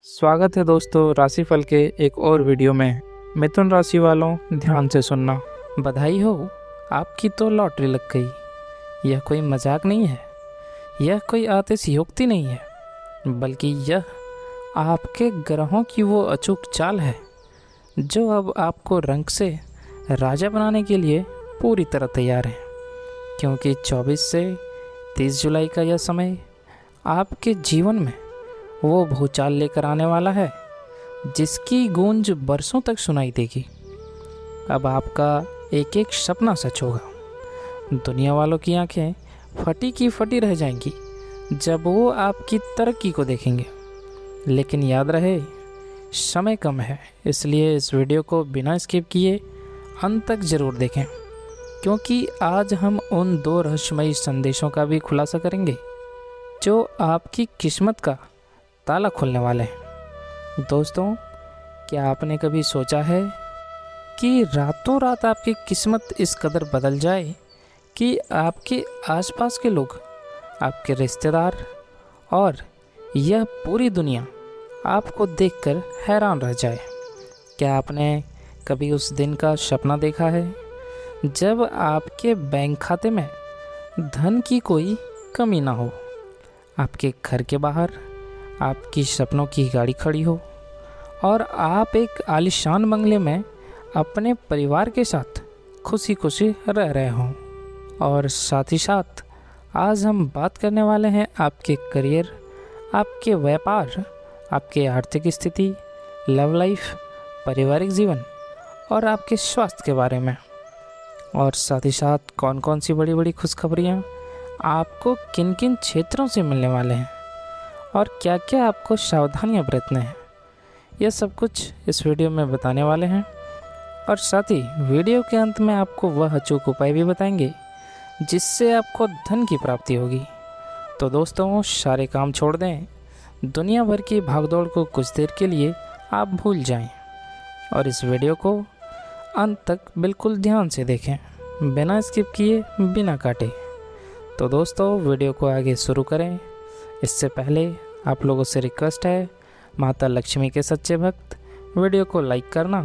स्वागत है दोस्तों राशिफल के एक और वीडियो में। मिथुन राशि वालों ध्यान से सुनना। बधाई हो, आपकी तो लॉटरी लग गई। यह कोई मजाक नहीं है, यह कोई आतिशयोक्ति नहीं है, बल्कि यह आपके ग्रहों की वो अचूक चाल है जो अब आपको रंग से राजा बनाने के लिए पूरी तरह तैयार है। क्योंकि 24 से 30 जुलाई का यह समय आपके जीवन में वो भूचाल लेकर आने वाला है जिसकी गूंज बरसों तक सुनाई देगी। अब आपका एक एक सपना सच होगा। दुनिया वालों की आंखें फटी की फटी रह जाएंगी जब वो आपकी तरक्की को देखेंगे। लेकिन याद रहे, समय कम है, इसलिए इस वीडियो को बिना स्किप किए अंत तक ज़रूर देखें, क्योंकि आज हम उन 2 रहस्यमयी संदेशों का भी खुलासा करेंगे जो आपकी किस्मत का ताला खोलने वाले हैं। दोस्तों, क्या आपने कभी सोचा है कि रातों रात आपकी किस्मत इस कदर बदल जाए कि आपके आसपास के लोग, आपके रिश्तेदार और यह पूरी दुनिया आपको देखकर हैरान रह जाए? क्या आपने कभी उस दिन का सपना देखा है जब आपके बैंक खाते में धन की कोई कमी ना हो, आपके घर के बाहर आपकी सपनों की गाड़ी खड़ी हो और आप एक आलीशान बंगले में अपने परिवार के साथ खुशी खुशी रह रहे हों? और साथ ही साथ आज हम बात करने वाले हैं आपके करियर, आपके व्यापार, आपके आर्थिक स्थिति, लव लाइफ, पारिवारिक जीवन और आपके स्वास्थ्य के बारे में। और साथ ही साथ कौन कौन सी बड़ी बड़ी खुशखबरियाँ आपको किन किन क्षेत्रों से मिलने वाले हैं और क्या क्या आपको सावधानियां बरतने हैं, यह सब कुछ इस वीडियो में बताने वाले हैं। और साथ ही वीडियो के अंत में आपको वह अचूक उपाय भी बताएंगे जिससे आपको धन की प्राप्ति होगी। तो दोस्तों, सारे काम छोड़ दें, दुनिया भर की भागदौड़ को कुछ देर के लिए आप भूल जाएं और इस वीडियो को अंत तक बिल्कुल ध्यान से देखें, बिना स्किप किए, बिना काटे। तो दोस्तों, वीडियो को आगे शुरू करें इससे पहले आप लोगों से रिक्वेस्ट है, माता लक्ष्मी के सच्चे भक्त वीडियो को लाइक करना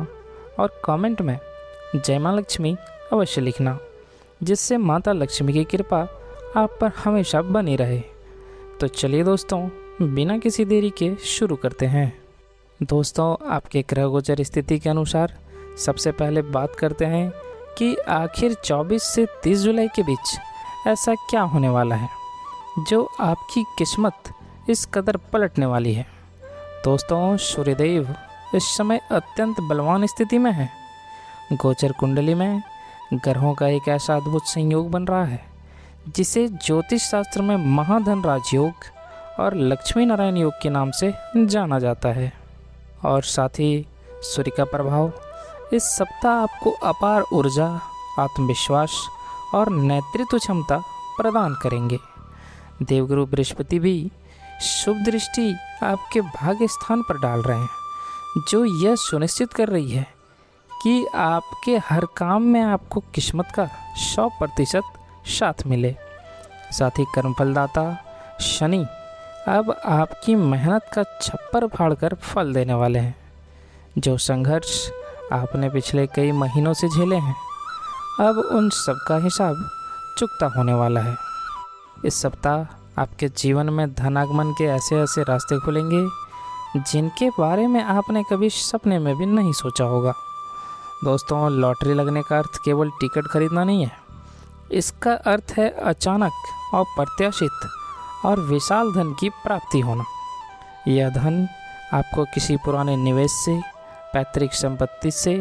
और कमेंट में जय माँ लक्ष्मी अवश्य लिखना, जिससे माता लक्ष्मी की कृपा आप पर हमेशा बनी रहे। तो चलिए दोस्तों, बिना किसी देरी के शुरू करते हैं। दोस्तों, आपके ग्रह गोचर स्थिति के अनुसार सबसे पहले बात करते हैं कि आखिर 24 से 30 जुलाई के बीच ऐसा क्या होने वाला है जो आपकी किस्मत इस कदर पलटने वाली है। दोस्तों, सूर्यदेव इस समय अत्यंत बलवान स्थिति में है। गोचर कुंडली में ग्रहों का एक ऐसा अद्भुत संयोग बन रहा है जिसे ज्योतिष शास्त्र में महाधन राजयोग और लक्ष्मी नारायण योग के नाम से जाना जाता है। और साथ ही सूर्य का प्रभाव इस सप्ताह आपको अपार ऊर्जा, आत्मविश्वास और नेतृत्व क्षमता प्रदान करेंगे। देवगुरु बृहस्पति भी शुभ दृष्टि आपके भाग्य स्थान पर डाल रहे हैं, जो यह सुनिश्चित कर रही है कि आपके हर काम में आपको किस्मत का 100% साथ मिले। साथ ही कर्मफलदाता शनि अब आपकी मेहनत का छप्पर फाड़कर फल देने वाले हैं। जो संघर्ष आपने पिछले कई महीनों से झेले हैं, अब उन सब का हिसाब चुकता होने वाला है। इस सप्ताह आपके जीवन में धनागमन के ऐसे ऐसे रास्ते खुलेंगे जिनके बारे में आपने कभी सपने में भी नहीं सोचा होगा। दोस्तों, लॉटरी लगने का अर्थ केवल टिकट खरीदना नहीं है, इसका अर्थ है अचानक और प्रत्याशित और विशाल धन की प्राप्ति होना। यह धन आपको किसी पुराने निवेश से, पैतृक संपत्ति से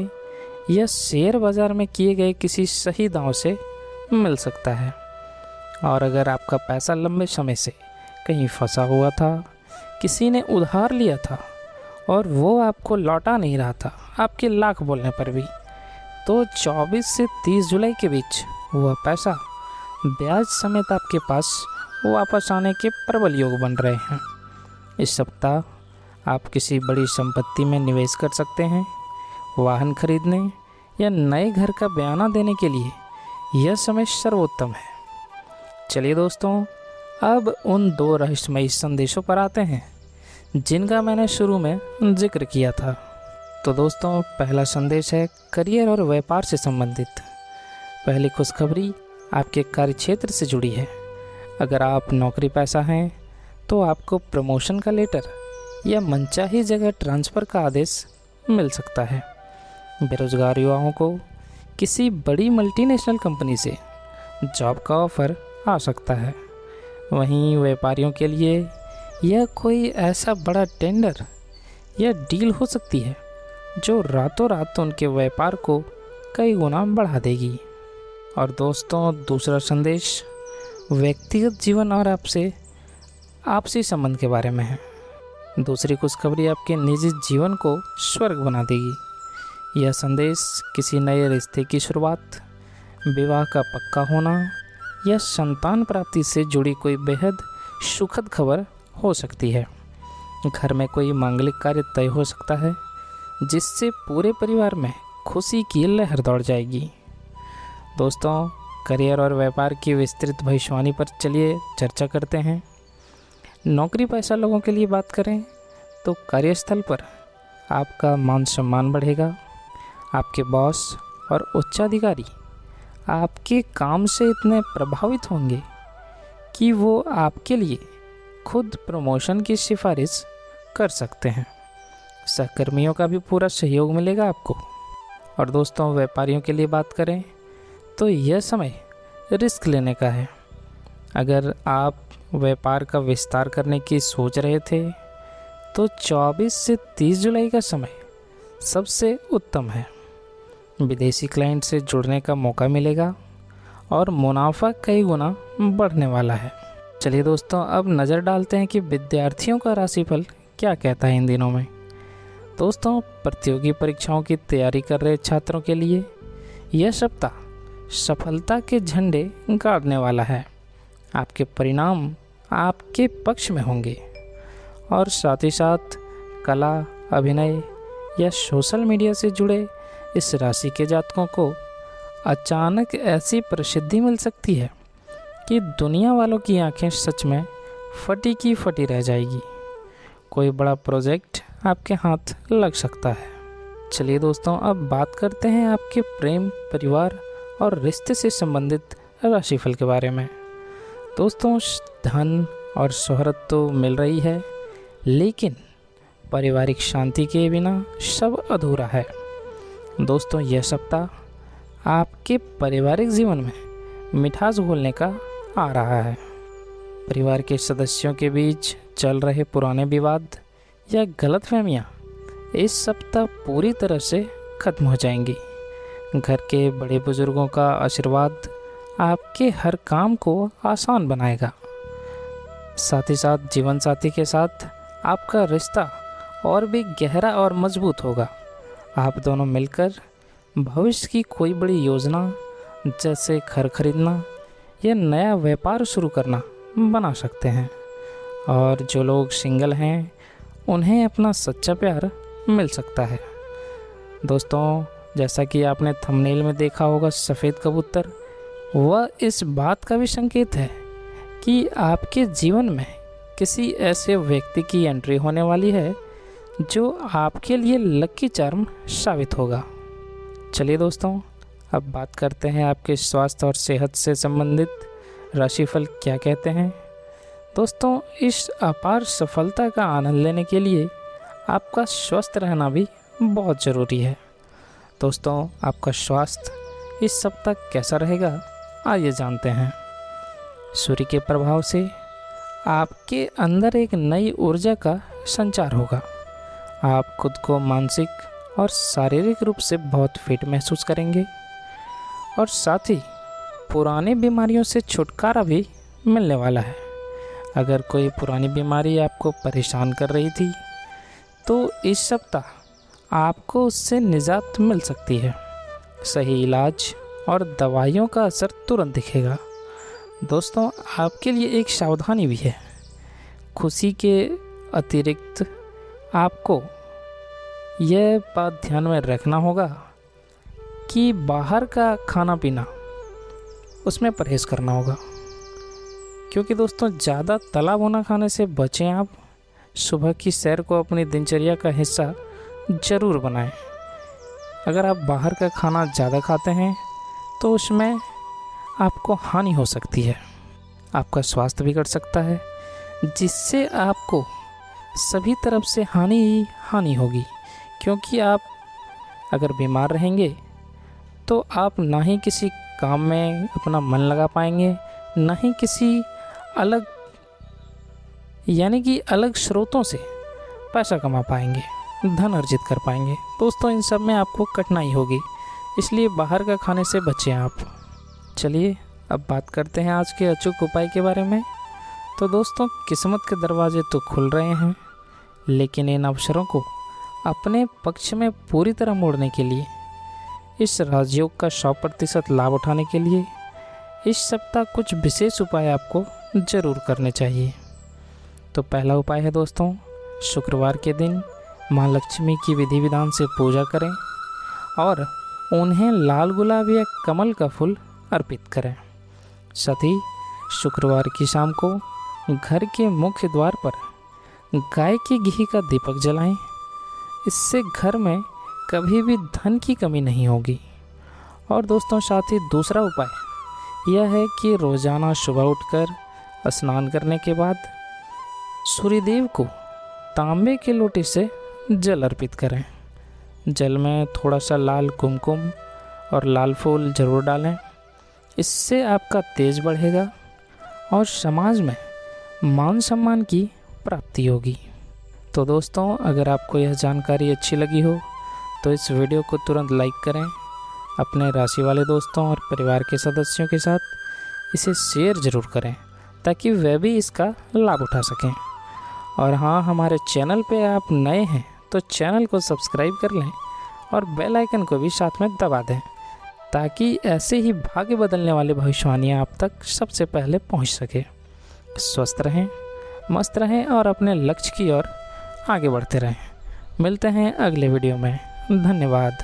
या शेयर बाजार में किए गए किसी सही दांव से मिल सकता है। और अगर आपका पैसा लंबे समय से कहीं फंसा हुआ था, किसी ने उधार लिया था और वो आपको लौटा नहीं रहा था आपके लाख बोलने पर भी, तो 24 से 30 जुलाई के बीच वह पैसा ब्याज समेत आपके पास वापस आने के प्रबल योग बन रहे हैं। इस सप्ताह आप किसी बड़ी संपत्ति में निवेश कर सकते हैं। वाहन खरीदने या नए घर का बयाना देने के लिए यह समय सर्वोत्तम है। चलिए दोस्तों, अब उन 2 रहस्यमयी संदेशों पर आते हैं जिनका मैंने शुरू में जिक्र किया था। तो दोस्तों, पहला संदेश है करियर और व्यापार से संबंधित। पहली खुशखबरी आपके कार्यक्षेत्र से जुड़ी है। अगर आप नौकरी पेशा हैं तो आपको प्रमोशन का लेटर या मनचाही जगह ट्रांसफ़र का आदेश मिल सकता है। बेरोजगार युवाओं को किसी बड़ी मल्टीनेशनल कंपनी से जॉब का ऑफ़र आ सकता है। वहीं व्यापारियों के लिए यह कोई ऐसा बड़ा टेंडर या डील हो सकती है जो रातों रात उनके व्यापार को कई गुना बढ़ा देगी। और दोस्तों, दूसरा संदेश व्यक्तिगत जीवन और आपसी संबंध के बारे में है। दूसरी खुशखबरी आपके निजी जीवन को स्वर्ग बना देगी। यह संदेश किसी नए रिश्ते की शुरुआत, विवाह का पक्का होना या संतान प्राप्ति से जुड़ी कोई बेहद सुखद खबर हो सकती है। घर में कोई मांगलिक कार्य तय हो सकता है जिससे पूरे परिवार में खुशी की लहर दौड़ जाएगी। दोस्तों, करियर और व्यापार की विस्तृत भविष्यवाणी पर चलिए चर्चा करते हैं। नौकरी पेशा लोगों के लिए बात करें तो कार्यस्थल पर आपका मान सम्मान बढ़ेगा। आपके बॉस और उच्चाधिकारी आपके काम से इतने प्रभावित होंगे कि वो आपके लिए खुद प्रमोशन की सिफारिश कर सकते हैं। सहकर्मियों का भी पूरा सहयोग मिलेगा आपको। और दोस्तों, व्यापारियों के लिए बात करें तो यह समय रिस्क लेने का है। अगर आप व्यापार का विस्तार करने की सोच रहे थे तो 24 से 30 जुलाई का समय सबसे उत्तम है। विदेशी क्लाइंट से जुड़ने का मौका मिलेगा और मुनाफा कई गुना बढ़ने वाला है। चलिए दोस्तों, अब नज़र डालते हैं कि विद्यार्थियों का राशिफल क्या कहता है इन दिनों में। दोस्तों, प्रतियोगी परीक्षाओं की तैयारी कर रहे छात्रों के लिए यह सप्ताह सफलता के झंडे गाड़ने वाला है। आपके परिणाम आपके पक्ष में होंगे और साथ ही साथ कला, अभिनय या सोशल मीडिया से जुड़े इस राशि के जातकों को अचानक ऐसी प्रसिद्धि मिल सकती है कि दुनिया वालों की आंखें सच में फटी की फटी रह जाएगी। कोई बड़ा प्रोजेक्ट आपके हाथ लग सकता है। चलिए दोस्तों, अब बात करते हैं आपके प्रेम, परिवार और रिश्ते से संबंधित राशिफल के बारे में। दोस्तों, धन और शोहरत तो मिल रही है, लेकिन पारिवारिक शांति के बिना सब अधूरा है। दोस्तों, यह सप्ताह आपके पारिवारिक जीवन में मिठास घोलने का आ रहा है। परिवार के सदस्यों के बीच चल रहे पुराने विवाद या गलतफहमियां इस सप्ताह पूरी तरह से खत्म हो जाएंगी। घर के बड़े बुजुर्गों का आशीर्वाद आपके हर काम को आसान बनाएगा। साथ ही साथ जीवन साथी के साथ आपका रिश्ता और भी गहरा और मजबूत होगा। आप दोनों मिलकर भविष्य की कोई बड़ी योजना जैसे घर खरीदना या नया व्यापार शुरू करना बना सकते हैं। और जो लोग सिंगल हैं उन्हें अपना सच्चा प्यार मिल सकता है। दोस्तों, जैसा कि आपने थंबनेल में देखा होगा, सफ़ेद कबूतर, वह इस बात का भी संकेत है कि आपके जीवन में किसी ऐसे व्यक्ति की एंट्री होने वाली है जो आपके लिए लकी चार्म साबित होगा। चलिए दोस्तों, अब बात करते हैं आपके स्वास्थ्य और सेहत से संबंधित राशिफल क्या कहते हैं। दोस्तों, इस अपार सफलता का आनंद लेने के लिए आपका स्वस्थ रहना भी बहुत ज़रूरी है। दोस्तों, आपका स्वास्थ्य इस सप्ताह कैसा रहेगा, आइए जानते हैं। सूर्य के प्रभाव से आपके अंदर एक नई ऊर्जा का संचार होगा। आप खुद को मानसिक और शारीरिक रूप से बहुत फिट महसूस करेंगे और साथ ही पुरानी बीमारियों से छुटकारा भी मिलने वाला है। अगर कोई पुरानी बीमारी आपको परेशान कर रही थी तो इस सप्ताह आपको उससे निजात मिल सकती है। सही इलाज और दवाइयों का असर तुरंत दिखेगा। दोस्तों, आपके लिए एक सावधानी भी है। खुशी के अतिरिक्त आपको यह बात ध्यान में रखना होगा कि बाहर का खाना पीना उसमें परहेज़ करना होगा, क्योंकि दोस्तों ज़्यादा तला भुना खाने से बचें आप। सुबह की सैर को अपनी दिनचर्या का हिस्सा ज़रूर बनाएं। अगर आप बाहर का खाना ज़्यादा खाते हैं तो उसमें आपको हानि हो सकती है, आपका स्वास्थ्य बिगड़ सकता है, जिससे आपको सभी तरफ से हानि ही हानि होगी। क्योंकि आप अगर बीमार रहेंगे तो आप ना ही किसी काम में अपना मन लगा पाएंगे, ना ही किसी अलग अलग स्रोतों से पैसा कमा पाएंगे, धन अर्जित कर पाएंगे। दोस्तों, इन सब में आपको कठिनाई होगी, इसलिए बाहर का खाने से बचें आप। चलिए अब बात करते हैं आज के अचूक उपाय के बारे में। तो दोस्तों, किस्मत के दरवाजे तो खुल रहे हैं, लेकिन इन अवसरों को अपने पक्ष में पूरी तरह मोड़ने के लिए, इस राजयोग का 100% लाभ उठाने के लिए इस सप्ताह कुछ विशेष उपाय आपको ज़रूर करने चाहिए। तो पहला उपाय है दोस्तों, शुक्रवार के दिन माँ लक्ष्मी की विधि विधान से पूजा करें और उन्हें लाल गुलाब या कमल का फूल अर्पित करें। साथ ही शुक्रवार की शाम को घर के मुख्य द्वार पर गाय के घी का दीपक जलाएं। इससे घर में कभी भी धन की कमी नहीं होगी। और दोस्तों, साथ ही दूसरा उपाय यह है कि रोज़ाना सुबह उठकर स्नान करने के बाद सूर्यदेव को तांबे के लोटे से जल अर्पित करें। जल में थोड़ा सा लाल कुमकुम और लाल फूल ज़रूर डालें। इससे आपका तेज बढ़ेगा और समाज में मान सम्मान की प्राप्ति होगी। तो दोस्तों, अगर आपको यह जानकारी अच्छी लगी हो तो इस वीडियो को तुरंत लाइक करें, अपने राशि वाले दोस्तों और परिवार के सदस्यों के साथ इसे शेयर ज़रूर करें ताकि वे भी इसका लाभ उठा सकें। और हाँ, हमारे चैनल पे आप नए हैं तो चैनल को सब्सक्राइब कर लें और बेल आइकन को भी साथ में दबा दें ताकि ऐसे ही भाग्य बदलने वाली भविष्यवाणियाँ आप तक सबसे पहले पहुंच सके। स्वस्थ रहें, मस्त रहें और अपने लक्ष्य की ओर आगे बढ़ते रहें। मिलते हैं अगले वीडियो में। धन्यवाद।